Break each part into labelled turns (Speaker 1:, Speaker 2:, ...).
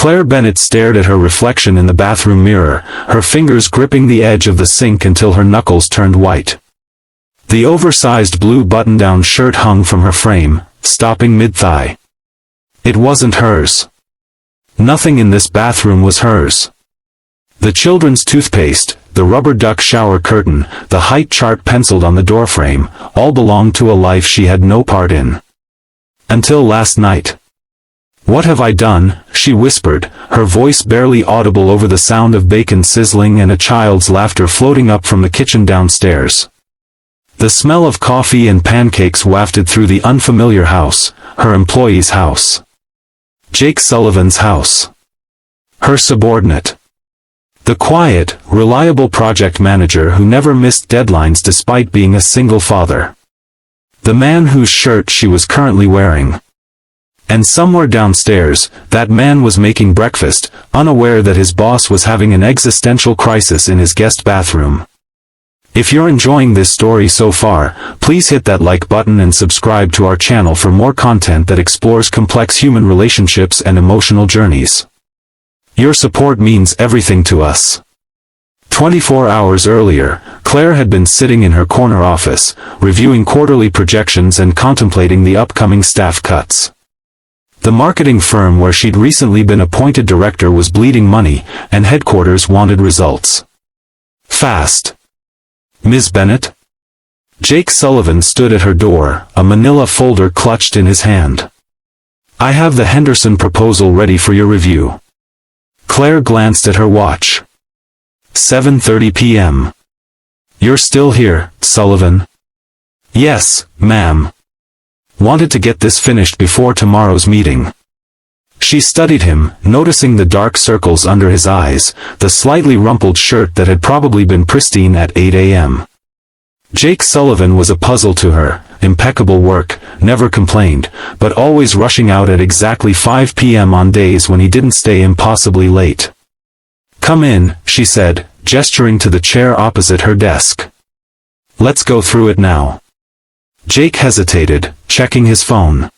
Speaker 1: Claire Bennett stared at her reflection in the bathroom mirror, her fingers gripping the edge of the sink until her knuckles turned white. The oversized blue button-down shirt hung from her frame, stopping mid-thigh. It wasn't hers. Nothing in this bathroom was hers. The children's toothpaste, the rubber duck shower curtain, the height chart penciled on the doorframe, all belonged to a life she had no part in. Until last night. "What have I done?" she whispered, her voice barely audible over the sound of bacon sizzling and a child's laughter floating up from the kitchen downstairs. The smell of coffee and pancakes wafted through the unfamiliar house, her employee's house. Jake Sullivan's house. Her subordinate. The quiet, reliable project manager who never missed deadlines despite being a single father. The man whose shirt she was currently wearing. And somewhere downstairs, that man was making breakfast, unaware that his boss was having an existential crisis in his guest bathroom. If you're enjoying this story so far, please hit that like button and subscribe to our channel for more content that explores complex human relationships and emotional journeys. Your support means everything to us. 24 hours earlier, Claire had been sitting in her corner office, reviewing quarterly projections and contemplating the upcoming staff cuts. The marketing firm where she'd recently been appointed director was bleeding money, and headquarters wanted results. Fast. "Ms. Bennett?" Jake Sullivan stood at her door, a manila folder clutched in his hand. "I have the Henderson proposal ready for your review." Claire glanced at her watch. 7:30 p.m. "You're still here, Sullivan?" "Yes, ma'am. Wanted to get this finished before tomorrow's meeting." She studied him, noticing the dark circles under his eyes, the slightly rumpled shirt that had probably been pristine at 8 a.m. Jake Sullivan was a puzzle to her, impeccable work, never complained, but always rushing out at exactly 5 p.m. on days when he didn't stay impossibly late. "Come in," she said, gesturing to the chair opposite her desk. "Let's go through it now." Jake hesitated, checking his phone.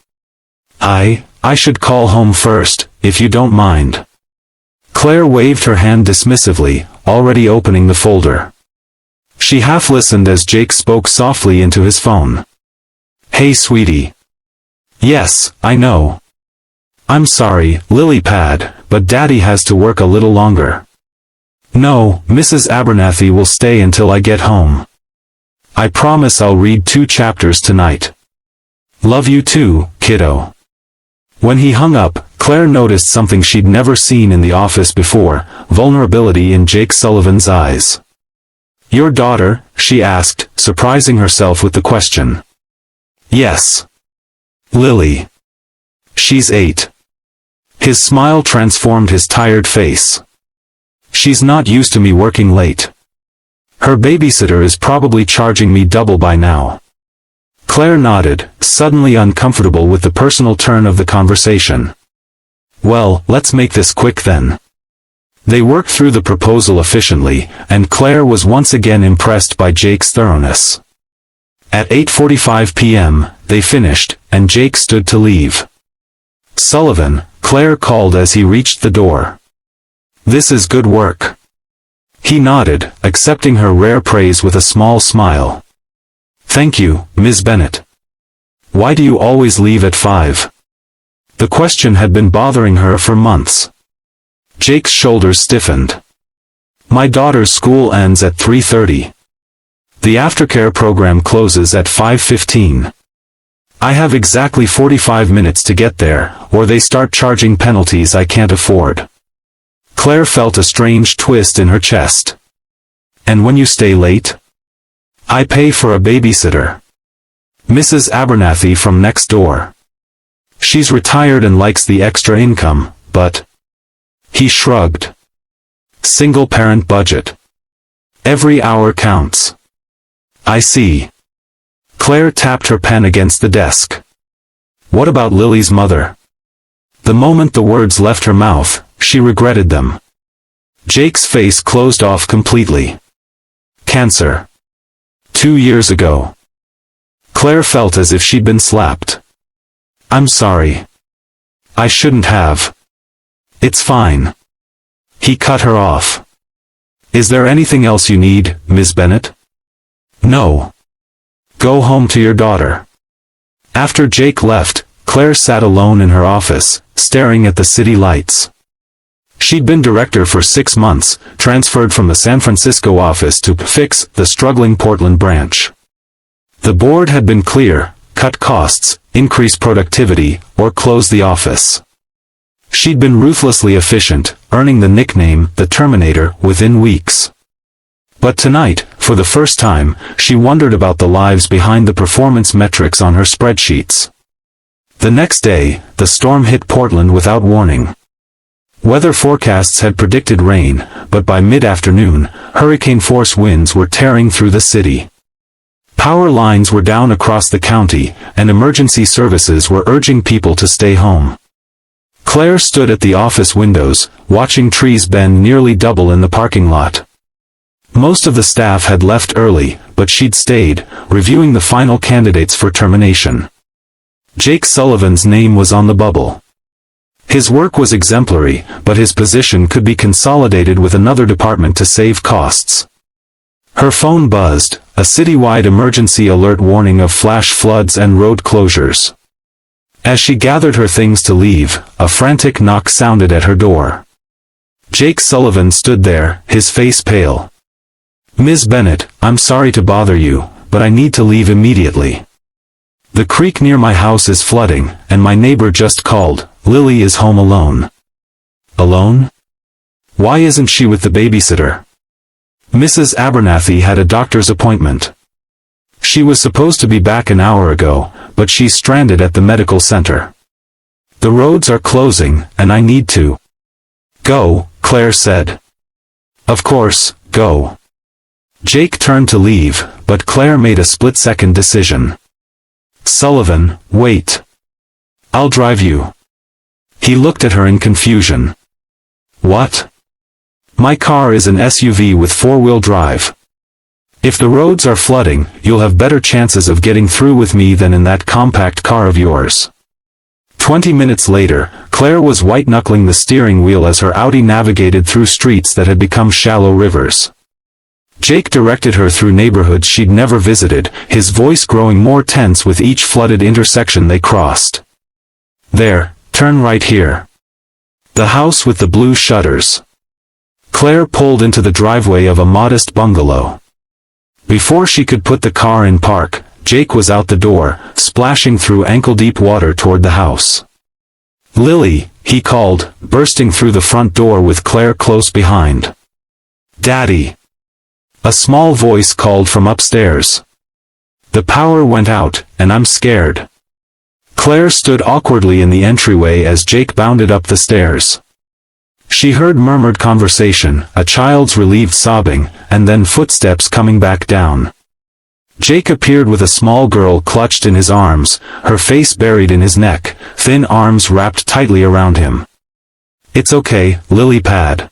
Speaker 1: I should call home first, if you don't mind." Claire waved her hand dismissively, already opening the folder. She half listened as Jake spoke softly into his phone. "Hey sweetie." "Yes, I know. I'm sorry, lily pad, but Daddy has to work a little longer." "No, Mrs. Abernathy will stay until I get home. I promise I'll read 2 chapters tonight. Love you too, kiddo." When he hung up, Claire noticed something she'd never seen in the office before, vulnerability in Jake Sullivan's eyes. "Your daughter?" she asked, surprising herself with the question. "Yes. Lily. She's 8. His smile transformed his tired face. "She's not used to me working late. Her babysitter is probably charging me double by now." Claire nodded, suddenly uncomfortable with the personal turn of the conversation. "Well, let's make this quick then." They worked through the proposal efficiently, and Claire was once again impressed by Jake's thoroughness. At 8:45 p.m., they finished, and Jake stood to leave. "Sullivan," Claire called as he reached the door. "This is good work." He nodded, accepting her rare praise with a small smile. "Thank you, Ms. Bennett. Why do you always leave at 5? The question had been bothering her for months. Jake's shoulders stiffened. "My daughter's school ends at 3:30. The aftercare program closes at 5:15. I have exactly 45 minutes to get there, or they start charging penalties I can't afford." Claire felt a strange twist in her chest. "And when you stay late?" "I pay for a babysitter. Mrs. Abernathy from next door. She's retired and likes the extra income, but..." He shrugged. "Single-parent budget. Every hour counts." "I see." Claire tapped her pen against the desk. "What about Lily's mother?" The moment the words left her mouth, she regretted them. Jake's face closed off completely. "Cancer. 2 years ago." Claire felt as if she'd been slapped. "I'm sorry. I shouldn't have." It's fine. He cut her off. Is there anything else you need, Ms. Bennet? No. Go home to your daughter. After Jake left, Claire sat alone in her office, staring at the city lights. She'd been director for 6 months, transferred from the San Francisco office to fix the struggling Portland branch. The board had been clear: cut costs, increase productivity, or close the office. She'd been ruthlessly efficient, earning the nickname the Terminator within weeks. But tonight, for the first time, she wondered about the lives behind the performance metrics on her spreadsheets. The next day, the storm hit Portland without warning. Weather forecasts had predicted rain, but by mid-afternoon, hurricane-force winds were tearing through the city. Power lines were down across the county, and emergency services were urging people to stay home. Claire stood at the office windows, watching trees bend nearly double in the parking lot. Most of the staff had left early, but she'd stayed, reviewing the final candidates for termination. Jake Sullivan's name was on the bubble. His work was exemplary, but his position could be consolidated with another department to save costs. Her phone buzzed, a citywide emergency alert warning of flash floods and road closures. As she gathered her things to leave, a frantic knock sounded at her door. Jake Sullivan stood there, his face pale. "Ms. Bennet, I'm sorry to bother you, but I need to leave immediately. The creek near my house is flooding, and my neighbor just called. Lily is home alone." Alone? Why isn't she with the babysitter? Mrs. Abernathy had a doctor's appointment. She was supposed to be back an hour ago, but she's stranded at the medical center. "The roads are closing, and I need to go," Claire said. "Of course, go." Jake turned to leave, but Claire made a split-second decision. "Sullivan, wait. I'll drive you." He looked at her in confusion. "What?" "My car is an SUV with 4-wheel drive. If the roads are flooding, you'll have better chances of getting through with me than in that compact car of yours." 20 minutes later, Claire was white-knuckling the steering wheel as her Audi navigated through streets that had become shallow rivers. Jake directed her through neighborhoods she'd never visited, his voice growing more tense with each flooded intersection they crossed. "There, turn right here. The house with the blue shutters." Claire pulled into the driveway of a modest bungalow. Before she could put the car in park, Jake was out the door, splashing through ankle-deep water toward the house. "Lily," he called, bursting through the front door with Claire close behind. "Daddy." A small voice called from upstairs. "The power went out, and I'm scared." Claire stood awkwardly in the entryway as Jake bounded up the stairs. She heard murmured conversation, a child's relieved sobbing, and then footsteps coming back down. Jake appeared with a small girl clutched in his arms, her face buried in his neck, thin arms wrapped tightly around him. "It's okay, Lily Pad.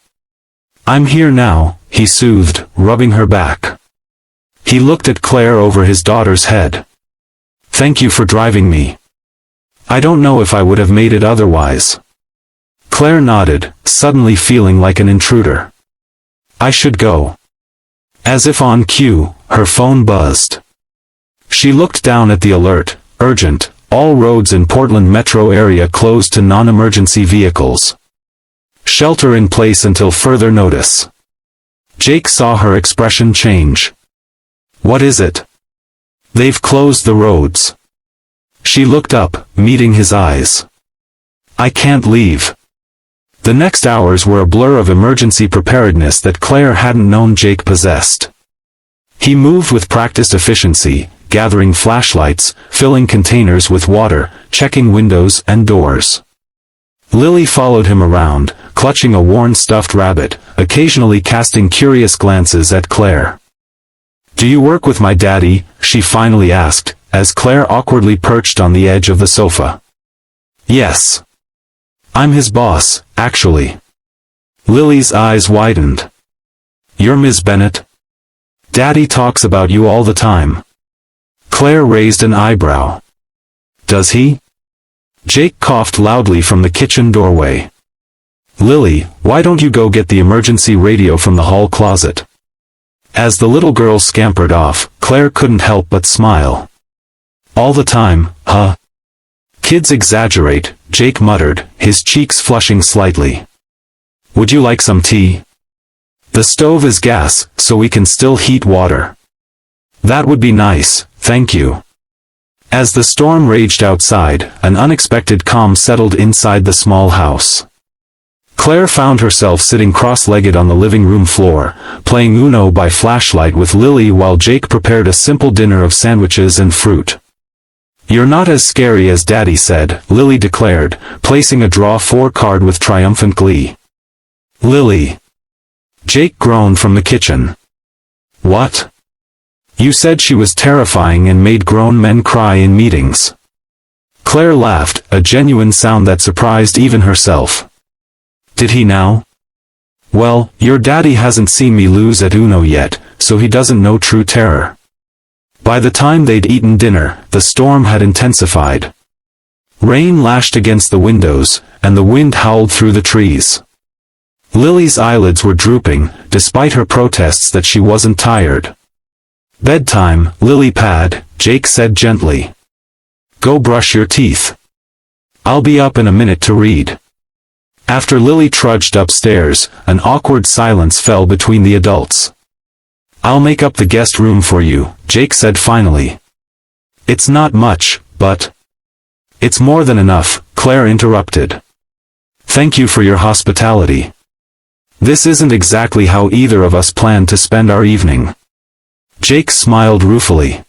Speaker 1: I'm here now," he soothed, rubbing her back. He looked at Claire over his daughter's head. "Thank you for driving me. I don't know if I would have made it otherwise." Claire nodded, suddenly feeling like an intruder. "I should go." As if on cue, her phone buzzed. She looked down at the alert: urgent, all roads in Portland metro area closed to non-emergency vehicles. Shelter in place until further notice. Jake saw her expression change. "What is it?" "They've closed the roads." She looked up, meeting his eyes. "I can't leave." The next hours were a blur of emergency preparedness that Claire hadn't known Jake possessed. He moved with practiced efficiency, gathering flashlights, filling containers with water, checking windows and doors. Lily followed him around, clutching a worn stuffed rabbit, occasionally casting curious glances at Claire. "Do you work with my daddy?" she finally asked, as Claire awkwardly perched on the edge of the sofa. "Yes. I'm his boss, actually." Lily's eyes widened. "You're Ms. Bennet? Daddy talks about you all the time." Claire raised an eyebrow. "Does he?" Jake coughed loudly from the kitchen doorway. Lily, why don't you go get the emergency radio from the hall closet? As the little girl scampered off, Claire couldn't help but smile. All the time, huh? Kids exaggerate, Jake muttered, his cheeks flushing slightly. Would you like some tea? The stove is gas, so we can still heat water. That would be nice, thank you. As the storm raged outside, an unexpected calm settled inside the small house. Claire found herself sitting cross-legged on the living room floor, playing Uno by flashlight with Lily while Jake prepared a simple dinner of sandwiches and fruit. You're not as scary as Daddy said, Lily declared, placing a draw 4 card with triumphant glee. Lily. Jake groaned from the kitchen. What? You said she was terrifying and made grown men cry in meetings. Claire laughed, a genuine sound that surprised even herself. Did he now? Well, your daddy hasn't seen me lose at Uno yet, so he doesn't know true terror. By the time they'd eaten dinner, the storm had intensified. Rain lashed against the windows, and the wind howled through the trees. Lily's eyelids were drooping, despite her protests that she wasn't tired. Bedtime, Lily pad, Jake said gently. Go brush your teeth. I'll be up in a minute to read. After Lily trudged upstairs, an awkward silence fell between the adults. I'll make up the guest room for you, Jake said finally. It's not much, but... It's more than enough, Claire interrupted. Thank you for your hospitality. This isn't exactly how either of us planned to spend our evening. Jake smiled ruefully.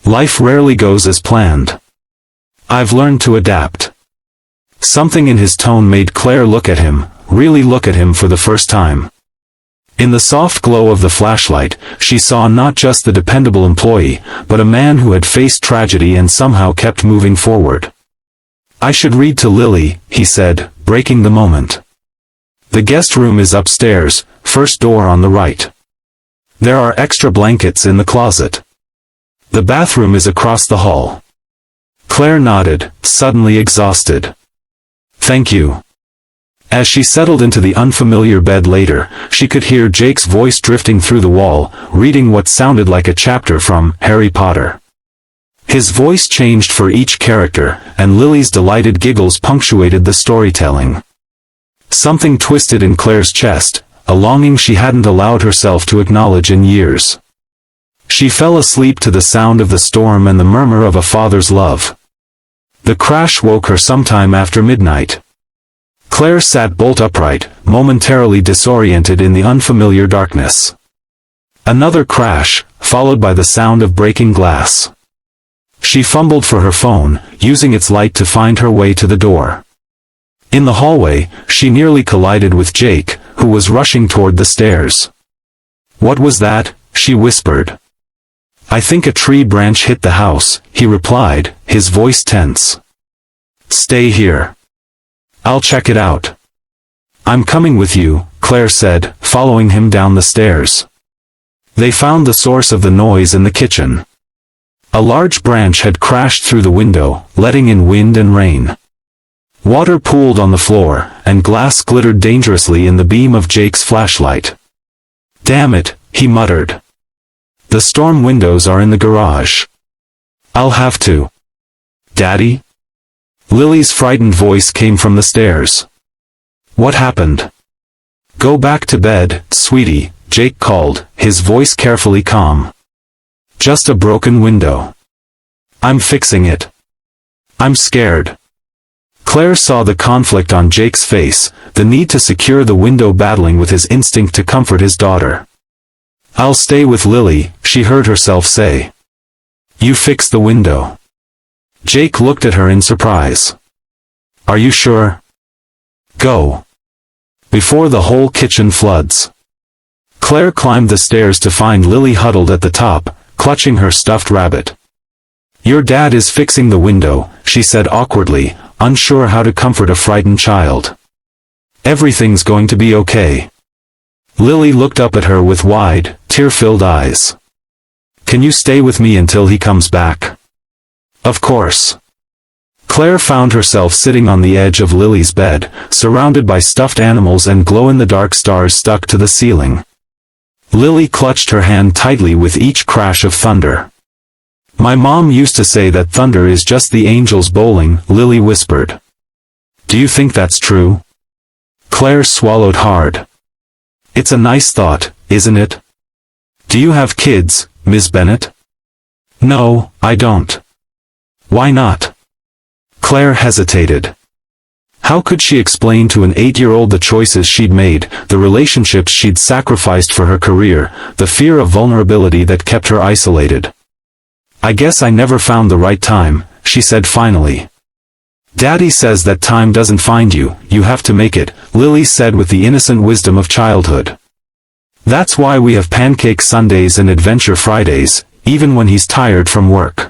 Speaker 1: Life rarely goes as planned. I've learned to adapt. Something in his tone made Claire look at him, really look at him for the first time. In the soft glow of the flashlight, she saw not just the dependable employee, but a man who had faced tragedy and somehow kept moving forward. I should read to Lily, he said, breaking the moment. The guest room is upstairs, first door on the right. There are extra blankets in the closet. The bathroom is across the hall. Claire nodded, suddenly exhausted. Thank you. As she settled into the unfamiliar bed later, she could hear Jake's voice drifting through the wall, reading what sounded like a chapter from Harry Potter. His voice changed for each character, and Lily's delighted giggles punctuated the storytelling. Something twisted in Claire's chest, a longing she hadn't allowed herself to acknowledge in years. She fell asleep to the sound of the storm and the murmur of a father's love. The crash woke her sometime after midnight. Claire sat bolt upright, momentarily disoriented in the unfamiliar darkness. Another crash, followed by the sound of breaking glass. She fumbled for her phone, using its light to find her way to the door. In the hallway, she nearly collided with Jake, who was rushing toward the stairs. What was that? She whispered. I think a tree branch hit the house, he replied, his voice tense. Stay here. I'll check it out. I'm coming with you, Claire said, following him down the stairs. They found the source of the noise in the kitchen. A large branch had crashed through the window, letting in wind and rain. Water pooled on the floor, and glass glittered dangerously in the beam of Jake's flashlight. Damn it, he muttered. The storm windows are in the garage. I'll have to. Daddy? Lily's frightened voice came from the stairs. What happened? Go back to bed, sweetie, Jake called, his voice carefully calm. Just a broken window. I'm fixing it. I'm scared. Claire saw the conflict on Jake's face, the need to secure the window battling with his instinct to comfort his daughter. I'll stay with Lily, she heard herself say. You fix the window. Jake looked at her in surprise. Are you sure? Go. Before the whole kitchen floods. Claire climbed the stairs to find Lily huddled at the top, clutching her stuffed rabbit. Your dad is fixing the window, she said awkwardly, unsure how to comfort a frightened child. Everything's going to be okay. Lily looked up at her with wide, tear-filled eyes. Can you stay with me until he comes back? Of course. Claire found herself sitting on the edge of Lily's bed, surrounded by stuffed animals and glow-in-the-dark stars stuck to the ceiling. Lily clutched her hand tightly with each crash of thunder. "My mom used to say that thunder is just the angels bowling," Lily whispered. "Do you think that's true?" Claire swallowed hard. "It's a nice thought, isn't it? Do you have kids, Ms. Bennet?" "No, I don't." "Why not?" Claire hesitated. How could she explain to an 8-year-old the choices she'd made, the relationships she'd sacrificed for her career, the fear of vulnerability that kept her isolated? "I guess I never found the right time," she said finally. "Daddy says that time doesn't find you, you have to make it," Lily said with the innocent wisdom of childhood. "That's why we have pancake Sundays and adventure Fridays, even when he's tired from work."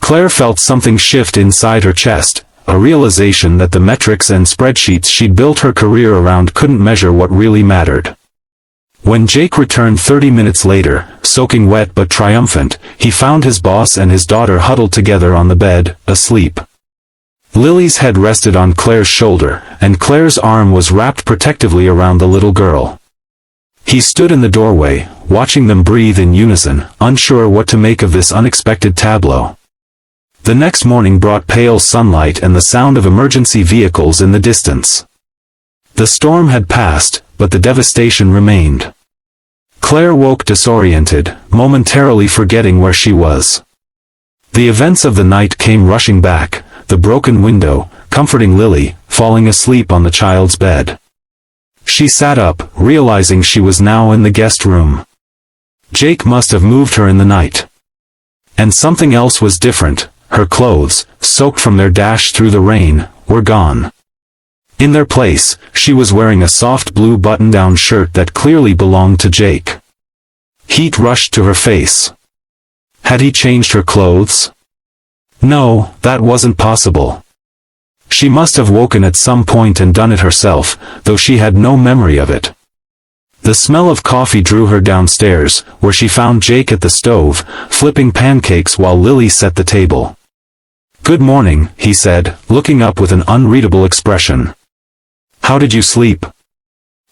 Speaker 1: Claire felt something shift inside her chest, a realization that the metrics and spreadsheets she'd built her career around couldn't measure what really mattered. When Jake returned 30 minutes later, soaking wet but triumphant, he found his boss and his daughter huddled together on the bed, asleep. Lily's head rested on Claire's shoulder, and Claire's arm was wrapped protectively around the little girl. He stood in the doorway, watching them breathe in unison, unsure what to make of this unexpected tableau. The next morning brought pale sunlight and the sound of emergency vehicles in the distance. The storm had passed, but the devastation remained. Claire woke disoriented, momentarily forgetting where she was. The events of the night came rushing back, the broken window, comforting Lily, falling asleep on the child's bed. She sat up, realizing she was now in the guest room. Jake must have moved her in the night. And something else was different. Her clothes, soaked from their dash through the rain, were gone. In their place, she was wearing a soft blue button-down shirt that clearly belonged to Jake. Heat rushed to her face. Had he changed her clothes? No, that wasn't possible. She must have woken at some point and done it herself, though she had no memory of it. The smell of coffee drew her downstairs, where she found Jake at the stove, flipping pancakes while Lily set the table. "Good morning," he said, looking up with an unreadable expression. "How did you sleep?"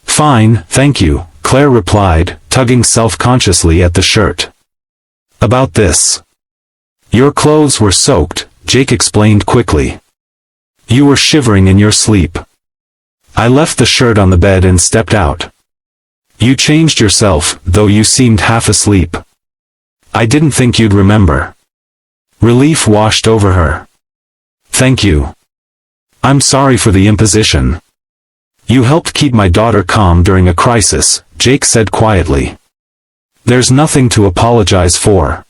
Speaker 1: "Fine, thank you," Claire replied, tugging self-consciously at the shirt. "About this. Your clothes were soaked," Jake explained quickly. "You were shivering in your sleep. I left the shirt on the bed and stepped out. You changed yourself, though you seemed half asleep. I didn't think you'd remember." Relief washed over her. "Thank you. I'm sorry for the imposition. You helped keep my daughter calm during a crisis," Jake said quietly. "There's nothing to apologize for."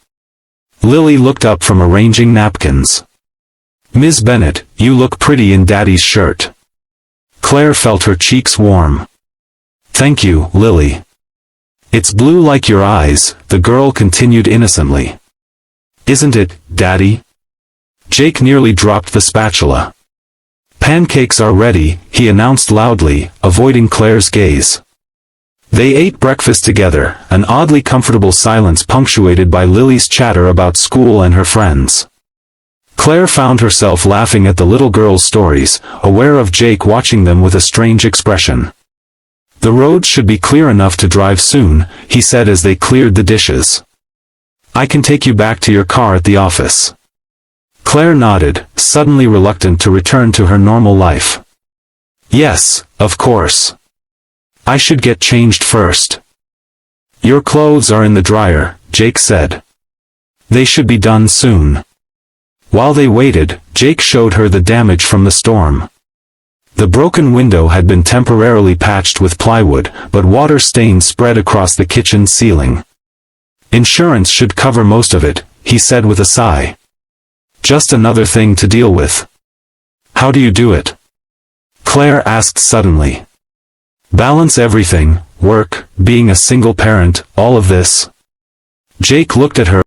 Speaker 1: Lily looked up from arranging napkins. "Ms. Bennet, you look pretty in Daddy's shirt." Claire felt her cheeks warm. "Thank you, Lily. It's blue like your eyes," the girl continued innocently. "Isn't it, Daddy?" Jake nearly dropped the spatula. "Pancakes are ready," he announced loudly, avoiding Claire's gaze. They ate breakfast together, an oddly comfortable silence punctuated by Lily's chatter about school and her friends. Claire found herself laughing at the little girl's stories, aware of Jake watching them with a strange expression. "The roads should be clear enough to drive soon," he said as they cleared the dishes. "I can take you back to your car at the office." Claire nodded, suddenly reluctant to return to her normal life. "Yes, of course. I should get changed first." "Your clothes are in the dryer," Jake said. "They should be done soon." While they waited, Jake showed her the damage from the storm. The broken window had been temporarily patched with plywood, but water stains spread across the kitchen ceiling. "Insurance should cover most of it," he said with a sigh. "Just another thing to deal with." "How do you do it?" Claire asked suddenly. "Balance everything, work, being a single parent, all of this." Jake looked at her.